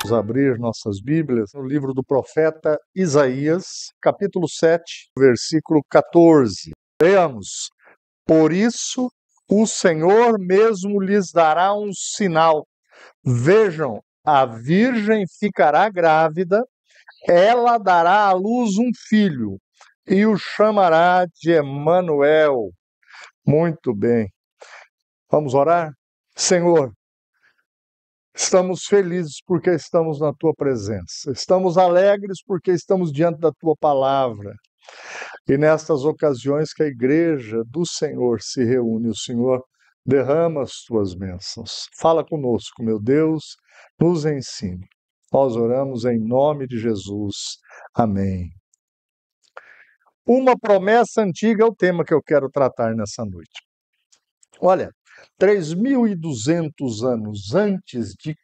Vamos abrir nossas Bíblias no livro do profeta Isaías, capítulo 7, versículo 14. Leamos. Por isso, o Senhor mesmo lhes dará um sinal. Vejam, a virgem ficará grávida, ela dará à luz um filho e o chamará de Emanuel. Muito bem. Vamos orar? Senhor, estamos felizes porque estamos na Tua presença. Estamos alegres porque estamos diante da Tua palavra. E nestas ocasiões que a igreja do Senhor se reúne, o Senhor derrama as Tuas bênçãos. Fala conosco, meu Deus, nos ensine. Nós oramos em nome de Jesus. Amém. Uma promessa antiga é o tema que eu quero tratar nessa noite. Olha, 3.200 anos antes de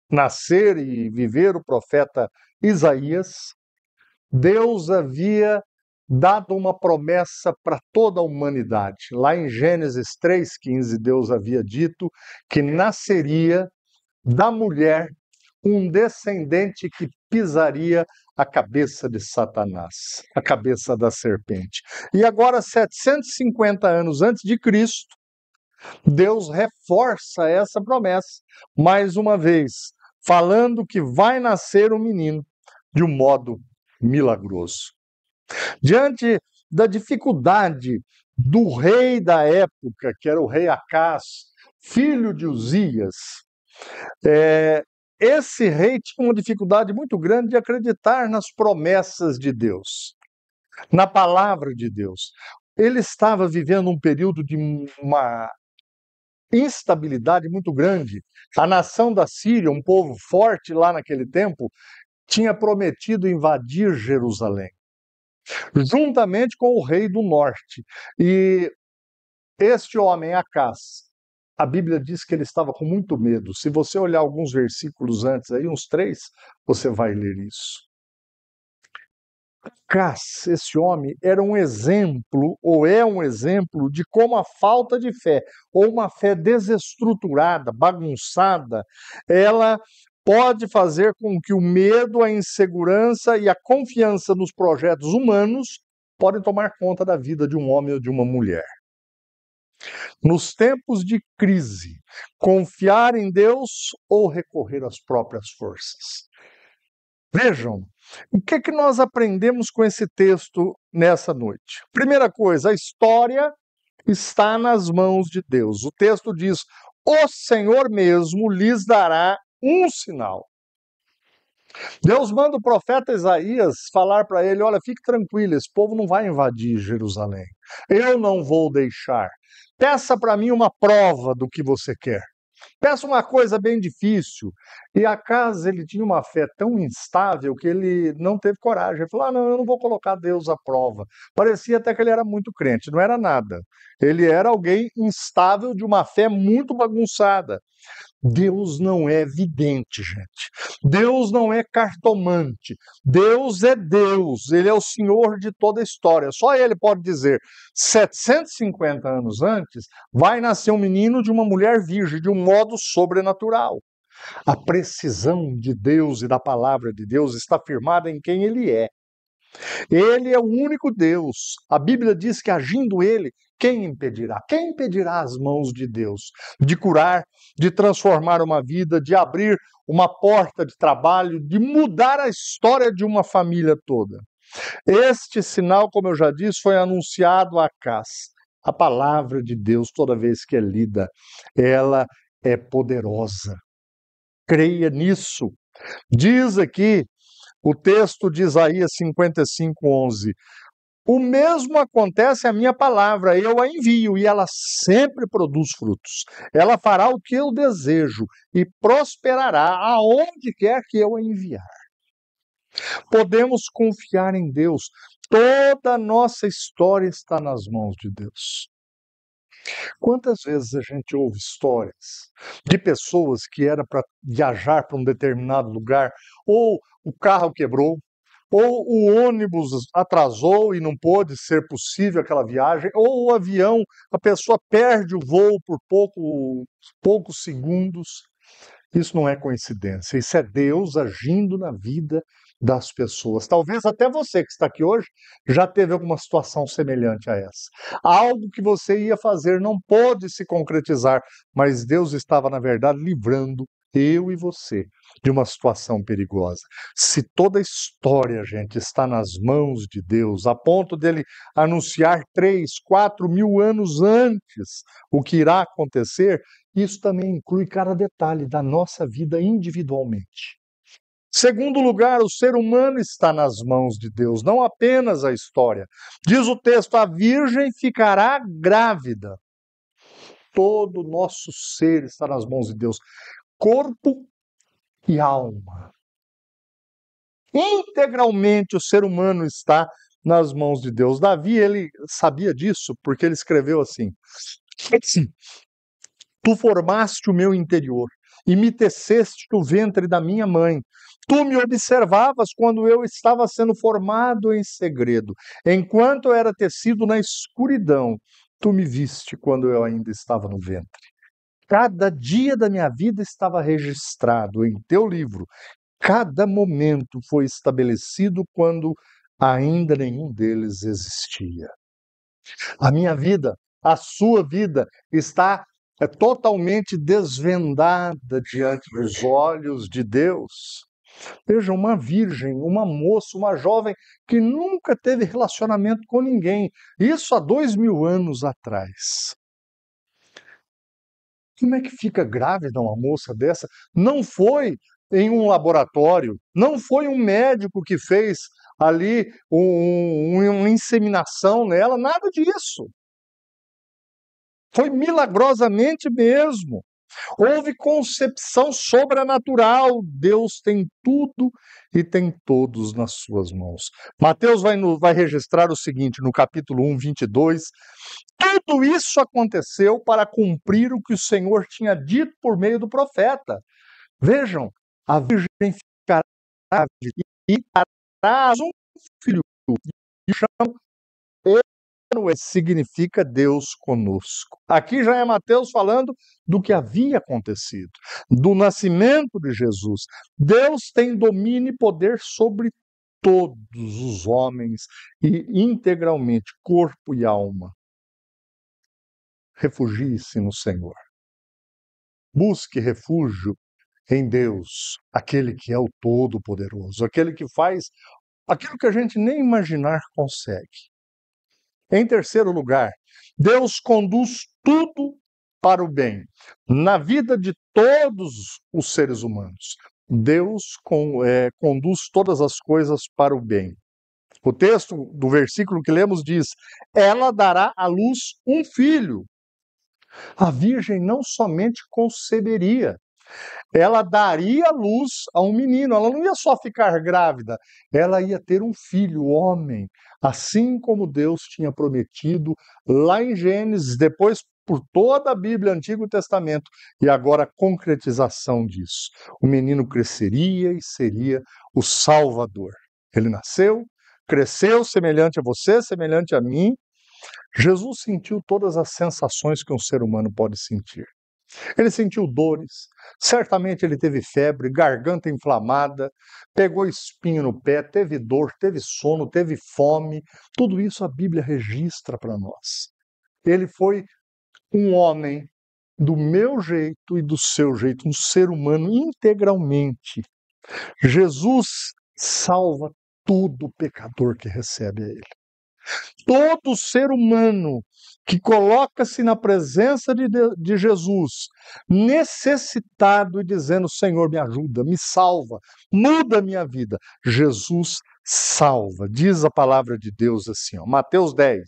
nascer e viver o profeta Isaías, Deus havia dado uma promessa para toda a humanidade. Lá em Gênesis 3,15, Deus havia dito que nasceria da mulher um descendente que pisaria a cabeça de Satanás, a cabeça da serpente. E agora, 750 anos antes de Cristo, Deus reforça essa promessa, mais uma vez, falando que vai nascer um menino de um modo milagroso. Diante da dificuldade do rei da época, que era o rei Acás, filho de Uzias, esse rei tinha uma dificuldade muito grande de acreditar nas promessas de Deus, na palavra de Deus. Ele estava vivendo um período de uma instabilidade muito grande. A nação da Síria, um povo forte lá naquele tempo, tinha prometido invadir Jerusalém, juntamente com o rei do norte. E este homem, Acás, a Bíblia diz que ele estava com muito medo. Se você olhar alguns versículos antes, aí, uns 3, você vai ler isso. Acás, esse homem, era um exemplo, ou é um exemplo, de como a falta de fé, ou uma fé desestruturada, bagunçada, ela pode fazer com que o medo, a insegurança e a confiança nos projetos humanos podem tomar conta da vida de um homem ou de uma mulher. Nos tempos de crise, confiar em Deus ou recorrer às próprias forças? Vejam, o que é que nós aprendemos com esse texto nessa noite? Primeira coisa, a história está nas mãos de Deus. O texto diz: o Senhor mesmo lhes dará um sinal. Deus manda o profeta Isaías falar para ele: olha, fique tranquilo, esse povo não vai invadir Jerusalém. Eu não vou deixar. Peça para mim uma prova do que você quer. Peça uma coisa bem difícil. E Acás, ele tinha uma fé tão instável que ele não teve coragem. Ele falou: não, eu não vou colocar Deus à prova. Parecia até que ele era muito crente, não era nada. Ele era alguém instável, de uma fé muito bagunçada. Deus não é vidente, gente. Deus não é cartomante. Deus é Deus. Ele é o Senhor de toda a história. Só Ele pode dizer: 750 anos antes, vai nascer um menino de uma mulher virgem, de um modo sobrenatural. A precisão de Deus e da palavra de Deus está firmada em quem Ele é. Ele é o único Deus. A Bíblia diz que, agindo Ele, quem impedirá? Quem impedirá as mãos de Deus de curar, de transformar uma vida, de abrir uma porta de trabalho, de mudar a história de uma família toda? Este sinal, como eu já disse, foi anunciado a Acás. A palavra de Deus, toda vez que é lida, ela é poderosa. Creia nisso. Diz aqui o texto de Isaías 55:11. O mesmo acontece à minha palavra, eu a envio e ela sempre produz frutos. Ela fará o que eu desejo e prosperará aonde quer que eu a enviar. Podemos confiar em Deus. Toda a nossa história está nas mãos de Deus. Quantas vezes a gente ouve histórias de pessoas que era para viajar para um determinado lugar, ou o carro quebrou, ou o ônibus atrasou e não pôde ser possível aquela viagem, ou o avião, a pessoa perde o voo por poucos segundos. Isso não é coincidência, isso é Deus agindo na vida das pessoas. Talvez até você que está aqui hoje já teve alguma situação semelhante a essa. Algo que você ia fazer não pôde se concretizar, mas Deus estava, na verdade, livrando eu e você de uma situação perigosa. Se toda a história, gente, está nas mãos de Deus, a ponto dele anunciar 3, 4 mil anos antes o que irá acontecer, isso também inclui cada detalhe da nossa vida individualmente. Segundo lugar, o ser humano está nas mãos de Deus, não apenas a história. Diz o texto: a virgem ficará grávida. Todo o nosso ser está nas mãos de Deus, corpo e alma. Integralmente o ser humano está nas mãos de Deus. Davi, ele sabia disso porque ele escreveu assim: tu formaste o meu interior e me teceste no ventre da minha mãe. Tu me observavas quando eu estava sendo formado em segredo. Enquanto eu era tecido na escuridão, tu me viste quando eu ainda estava no ventre. Cada dia da minha vida estava registrado em teu livro. Cada momento foi estabelecido quando ainda nenhum deles existia. A minha vida, a sua vida está totalmente desvendada diante dos olhos de Deus. Veja, uma virgem, uma moça, uma jovem que nunca teve relacionamento com ninguém, isso há 2000 anos atrás. Como é que fica grávida uma moça dessa? Não foi em um laboratório, não foi um médico que fez ali uma inseminação nela, nada disso. Foi milagrosamente mesmo. Houve concepção sobrenatural. Deus tem tudo e tem todos nas suas mãos. Mateus vai registrar o seguinte, no capítulo 1, 22. Tudo isso aconteceu para cumprir o que o Senhor tinha dito por meio do profeta. Vejam, a virgem ficará grávida e dará um filho. E chama Emanuel, significa Deus conosco. Aqui já é Mateus falando do que havia acontecido, do nascimento de Jesus. Deus tem domínio e poder sobre todos os homens e integralmente, corpo e alma. Refugie-se no Senhor. Busque refúgio em Deus, aquele que é o Todo-Poderoso, aquele que faz aquilo que a gente nem imaginar consegue. Em terceiro lugar, Deus conduz tudo para o bem. Na vida de todos os seres humanos, Deus conduz todas as coisas para o bem. O texto do versículo que lemos diz: ela dará à luz um filho. A virgem não somente conceberia, ela daria luz a um menino, ela não ia só ficar grávida, ela ia ter um filho, homem, assim como Deus tinha prometido lá em Gênesis, depois por toda a Bíblia, Antigo Testamento, e agora a concretização disso. O menino cresceria e seria o Salvador. Ele nasceu, cresceu semelhante a você, semelhante a mim. Jesus sentiu todas as sensações que um ser humano pode sentir. Ele sentiu dores, certamente ele teve febre, garganta inflamada, pegou espinho no pé, teve dor, teve sono, teve fome. Tudo isso a Bíblia registra para nós. Ele foi um homem do meu jeito e do seu jeito, um ser humano integralmente. Jesus salva todo pecador que recebe a ele. Todo ser humano que coloca-se na presença de Jesus, necessitado e dizendo: Senhor, me ajuda, me salva, muda a minha vida. Jesus salva. Diz a palavra de Deus assim, ó, Mateus 10.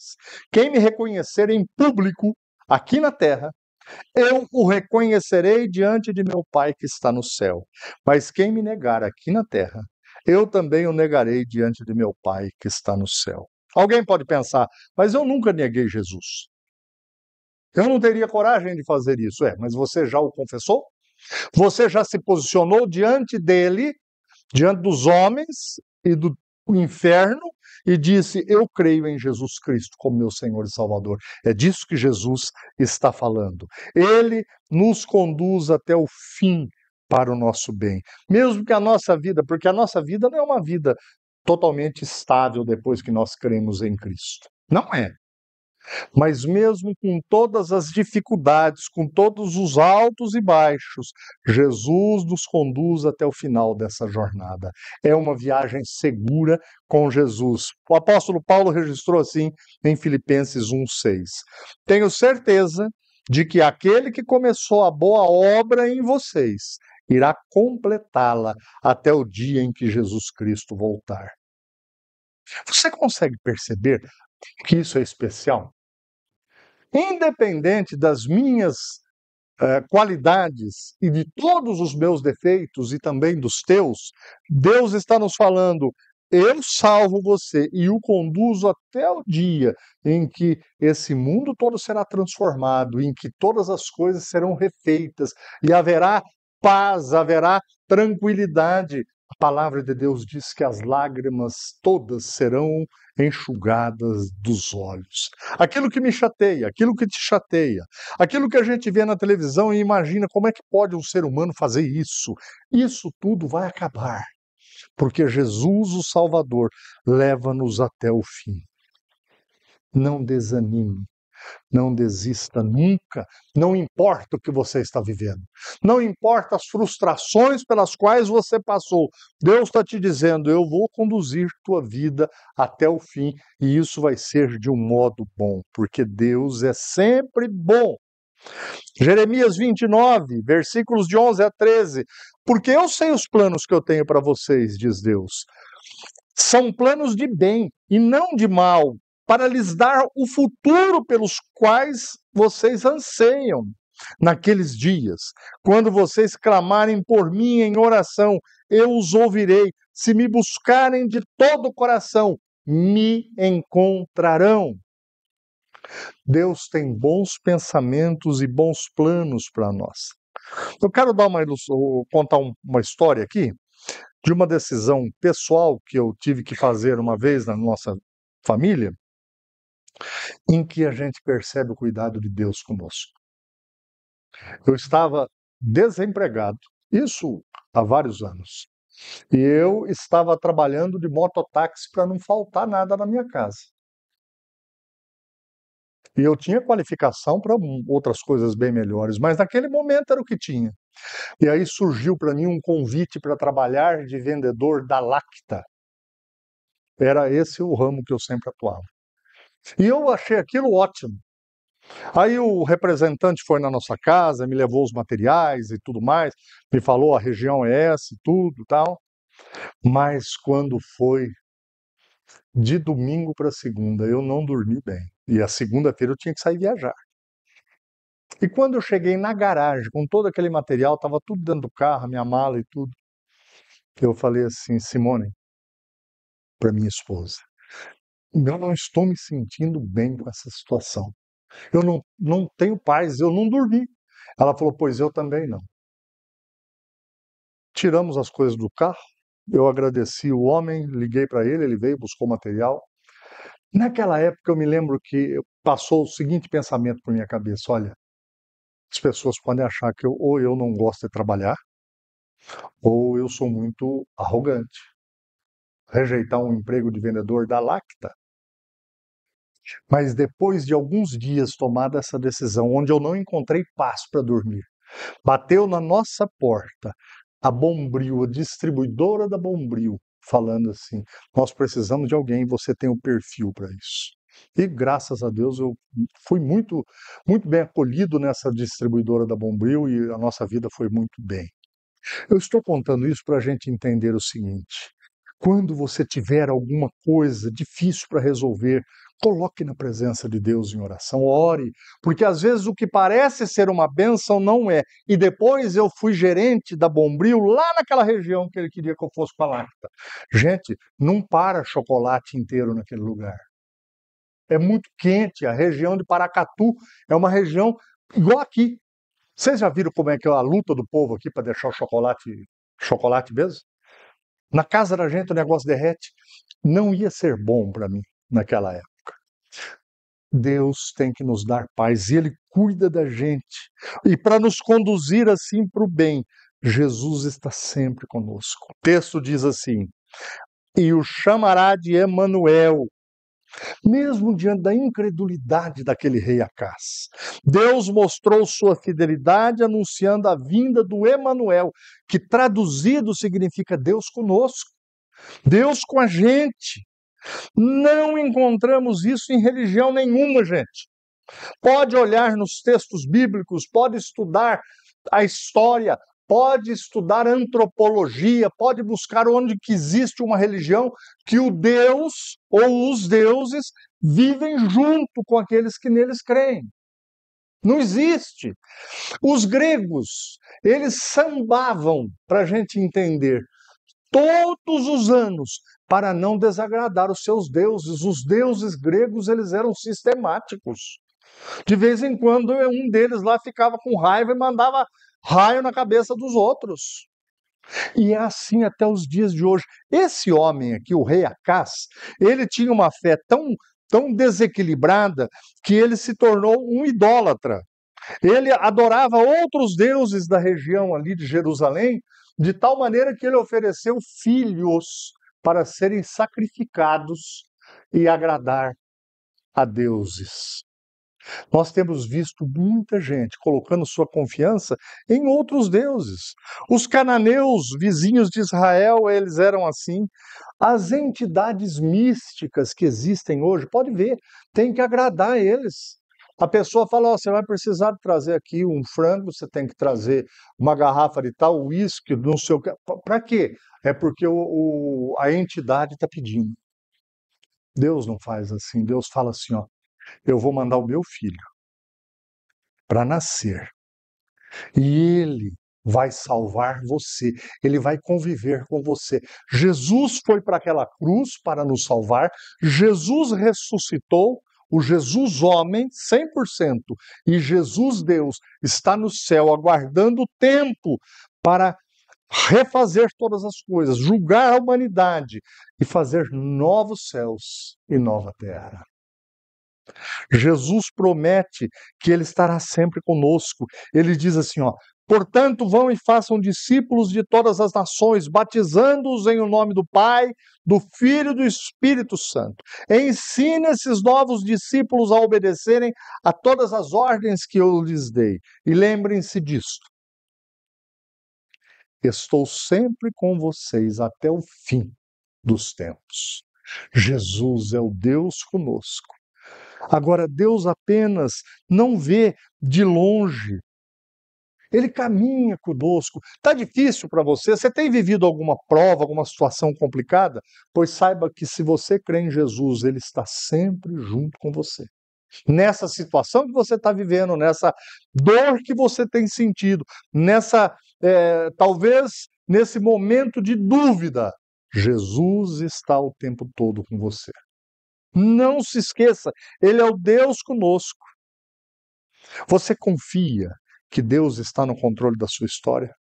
Quem me reconhecer em público aqui na terra, eu o reconhecerei diante de meu Pai que está no céu. Mas quem me negar aqui na terra, eu também o negarei diante de meu Pai que está no céu. Alguém pode pensar, mas eu nunca neguei Jesus. Eu não teria coragem de fazer isso. Mas você já o confessou? Você já se posicionou diante dele, diante dos homens e do inferno, e disse: eu creio em Jesus Cristo como meu Senhor e Salvador. É disso que Jesus está falando. Ele nos conduz até o fim para o nosso bem. Mesmo que a nossa vida, porque a nossa vida não é uma vida totalmente estável depois que nós cremos em Cristo. Não é. Mas mesmo com todas as dificuldades, com todos os altos e baixos, Jesus nos conduz até o final dessa jornada. É uma viagem segura com Jesus. O apóstolo Paulo registrou assim em Filipenses 1:6. Tenho certeza de que aquele que começou a boa obra em vocês irá completá-la até o dia em que Jesus Cristo voltar. Você consegue perceber que isso é especial? Independente das minhas qualidades e de todos os meus defeitos e também dos teus, Deus está nos falando: eu salvo você e o conduzo até o dia em que esse mundo todo será transformado, em que todas as coisas serão refeitas e haverá paz, haverá tranquilidade. A palavra de Deus diz que as lágrimas todas serão enxugadas dos olhos. Aquilo que me chateia, aquilo que te chateia, aquilo que a gente vê na televisão e imagina como é que pode um ser humano fazer isso tudo vai acabar, porque Jesus, o Salvador, leva-nos até o fim. Não desanime. Não desista nunca, não importa o que você está vivendo, não importa as frustrações pelas quais você passou, Deus está te dizendo: eu vou conduzir tua vida até o fim, e isso vai ser de um modo bom, porque Deus é sempre bom. Jeremias 29, versículos de 11 a 13, porque eu sei os planos que eu tenho para vocês, diz Deus, são planos de bem e não de mal, para lhes dar o futuro pelos quais vocês anseiam. Naqueles dias, quando vocês clamarem por mim em oração, eu os ouvirei. Se me buscarem de todo o coração, me encontrarão. Deus tem bons pensamentos e bons planos para nós. Eu quero dar contar uma história aqui de uma decisão pessoal que eu tive que fazer uma vez na nossa família, em que a gente percebe o cuidado de Deus conosco. Eu estava desempregado, isso há vários anos, e eu estava trabalhando de mototáxi para não faltar nada na minha casa. E eu tinha qualificação para outras coisas bem melhores, mas naquele momento era o que tinha. E aí surgiu para mim um convite para trabalhar de vendedor da Lacta. Era esse o ramo que eu sempre atuava. E eu achei aquilo ótimo. Aí o representante foi na nossa casa, me levou os materiais e tudo mais, me falou a região é essa e tudo tal. Mas quando foi de domingo para segunda, eu não dormi bem. E a segunda-feira eu tinha que sair viajar. E quando eu cheguei na garagem, com todo aquele material, estava tudo dentro do carro, a minha mala e tudo, eu falei assim: Simone, para minha esposa, eu não estou me sentindo bem com essa situação. Eu não tenho paz, eu não dormi. Ela falou: pois eu também não. Tiramos as coisas do carro, eu agradeci o homem, liguei para ele, ele veio, buscou material. Naquela época eu me lembro que passou o seguinte pensamento por minha cabeça: olha, as pessoas podem achar que ou eu não gosto de trabalhar, ou eu sou muito arrogante. Rejeitar um emprego de vendedor da Lacta. Mas depois de alguns dias tomada essa decisão, onde eu não encontrei paz para dormir, bateu na nossa porta a Bombril, a distribuidora da Bombril, falando assim: nós precisamos de alguém, você tem o perfil para isso. E graças a Deus eu fui muito bem acolhido nessa distribuidora da Bombril e a nossa vida foi muito bem. Eu estou contando isso para a gente entender o seguinte: quando você tiver alguma coisa difícil para resolver, coloque na presença de Deus em oração, ore, porque às vezes o que parece ser uma bênção não é. E depois eu fui gerente da Bombril lá naquela região que ele queria que eu fosse para a Lacta. Gente, não para chocolate inteiro naquele lugar. É muito quente, a região de Paracatu é uma região igual aqui. Vocês já viram como é que é a luta do povo aqui para deixar o chocolate mesmo? Na casa da gente o negócio derrete. Não ia ser bom para mim naquela época. Deus tem que nos dar paz e Ele cuida da gente. E para nos conduzir assim para o bem, Jesus está sempre conosco. O texto diz assim: e o chamará de Emanuel. Mesmo diante da incredulidade daquele rei Acás, Deus mostrou sua fidelidade anunciando a vinda do Emanuel, que traduzido significa Deus conosco, Deus com a gente. Não encontramos isso em religião nenhuma, gente. Pode olhar nos textos bíblicos, pode estudar a história, pode estudar antropologia, pode buscar onde que existe uma religião que o Deus ou os deuses vivem junto com aqueles que neles creem. Não existe. Os gregos, eles sambavam, para a gente entender, todos os anos, para não desagradar os seus deuses. Os deuses gregos, eles eram sistemáticos. De vez em quando, um deles lá ficava com raiva e mandava raio na cabeça dos outros. E é assim até os dias de hoje. Esse homem aqui, o rei Acás, ele tinha uma fé tão desequilibrada que ele se tornou um idólatra. Ele adorava outros deuses da região ali de Jerusalém, de tal maneira que ele ofereceu filhos para serem sacrificados e agradar a deuses. Nós temos visto muita gente colocando sua confiança em outros deuses. Os cananeus, vizinhos de Israel, eles eram assim. As entidades místicas que existem hoje, pode ver, tem que agradar eles. A pessoa fala, oh, você vai precisar trazer aqui um frango, você tem que trazer uma garrafa de tal, uísque, não sei o que. Para quê? É porque a entidade está pedindo. Deus não faz assim. Deus fala assim, ó, eu vou mandar o meu filho para nascer e ele vai salvar você, ele vai conviver com você. Jesus foi para aquela cruz para nos salvar, Jesus ressuscitou, o Jesus homem, 100%, e Jesus Deus está no céu aguardando o tempo para refazer todas as coisas, julgar a humanidade e fazer novos céus e nova terra. Jesus promete que ele estará sempre conosco. Ele diz assim, ó: portanto, vão e façam discípulos de todas as nações, batizando-os em o nome do Pai, do Filho e do Espírito Santo. Ensine esses novos discípulos a obedecerem a todas as ordens que eu lhes dei. E lembrem-se disto: estou sempre com vocês até o fim dos tempos. Jesus é o Deus conosco. Agora, Deus apenas não vê de longe. Ele caminha conosco. Está difícil para você? Você tem vivido alguma prova, alguma situação complicada? Pois saiba que se você crê em Jesus, Ele está sempre junto com você. Nessa situação que você está vivendo, nessa dor que você tem sentido, talvez nesse momento de dúvida, Jesus está o tempo todo com você. Não se esqueça, Ele é o Deus conosco. Você confia que Deus está no controle da sua história?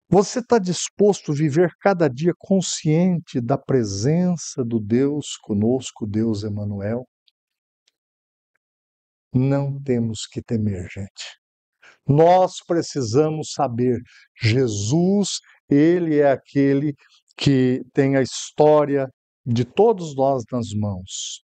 Você está disposto a viver cada dia consciente da presença do Deus conosco, Deus Emanuel? Não temos que temer, gente. Nós precisamos saber, Jesus, Ele é aquele que tem a história de todos nós nas mãos.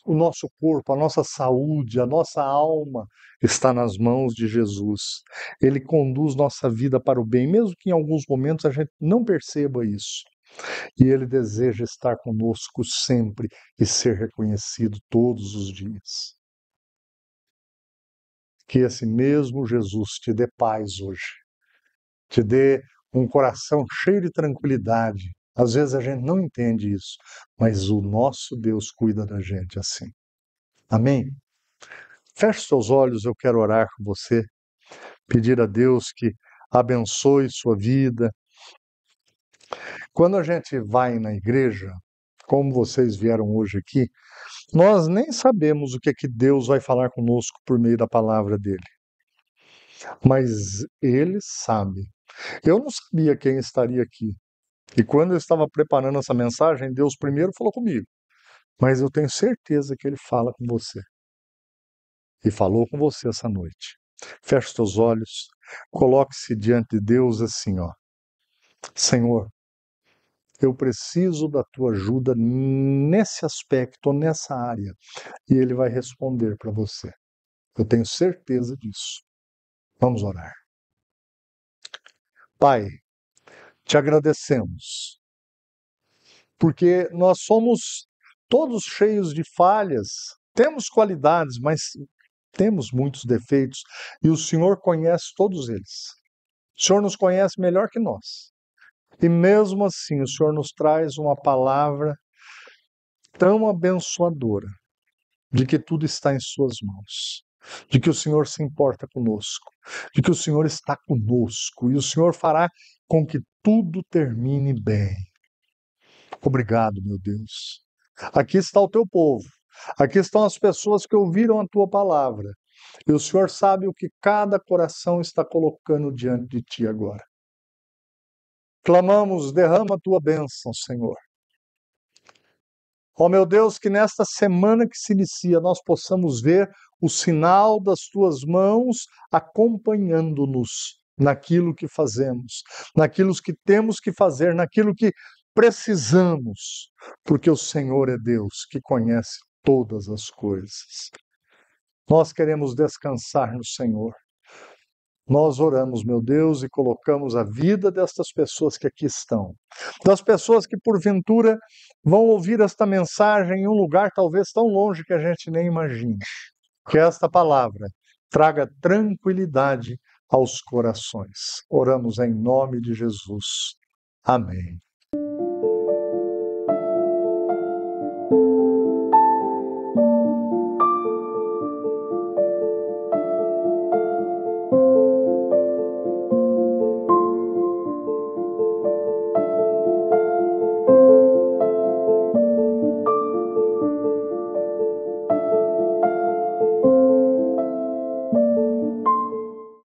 O nosso corpo, a nossa saúde, a nossa alma está nas mãos de Jesus. Ele conduz nossa vida para o bem, mesmo que em alguns momentos a gente não perceba isso. E Ele deseja estar conosco sempre e ser reconhecido todos os dias. Que esse mesmo Jesus te dê paz hoje, te dê um coração cheio de tranquilidade. Às vezes a gente não entende isso, mas o nosso Deus cuida da gente assim. Amém? Feche seus olhos, eu quero orar com você, pedir a Deus que abençoe sua vida. Quando a gente vai na igreja, como vocês vieram hoje aqui, nós nem sabemos o que é que Deus vai falar conosco por meio da palavra dele. Mas Ele sabe. Eu não sabia quem estaria aqui. E quando eu estava preparando essa mensagem, Deus primeiro falou comigo. Mas eu tenho certeza que Ele fala com você. E falou com você essa noite. Feche os teus olhos, coloque-se diante de Deus assim, ó. Senhor, eu preciso da tua ajuda nesse aspecto, nessa área. E ele vai responder para você. Eu tenho certeza disso. Vamos orar. Pai, te agradecemos, porque nós somos todos cheios de falhas, temos qualidades, mas temos muitos defeitos, e o Senhor conhece todos eles. O Senhor nos conhece melhor que nós. E mesmo assim, o Senhor nos traz uma palavra tão abençoadora, de que tudo está em suas mãos, de que o Senhor se importa conosco, de que o Senhor está conosco, e o Senhor fará com que tudo termine bem. Obrigado, meu Deus. Aqui está o teu povo, aqui estão as pessoas que ouviram a tua palavra, e o Senhor sabe o que cada coração está colocando diante de ti agora. Clamamos, derrama a tua bênção, Senhor. Ó meu Deus, que nesta semana que se inicia nós possamos ver o sinal das tuas mãos acompanhando-nos naquilo que fazemos, naquilo que temos que fazer, naquilo que precisamos, porque o Senhor é Deus que conhece todas as coisas. Nós queremos descansar no Senhor. Nós oramos, meu Deus, e colocamos a vida destas pessoas que aqui estão, das pessoas que porventura vão ouvir esta mensagem em um lugar talvez tão longe que a gente nem imagine. Que esta palavra traga tranquilidade aos corações. Oramos em nome de Jesus. Amém.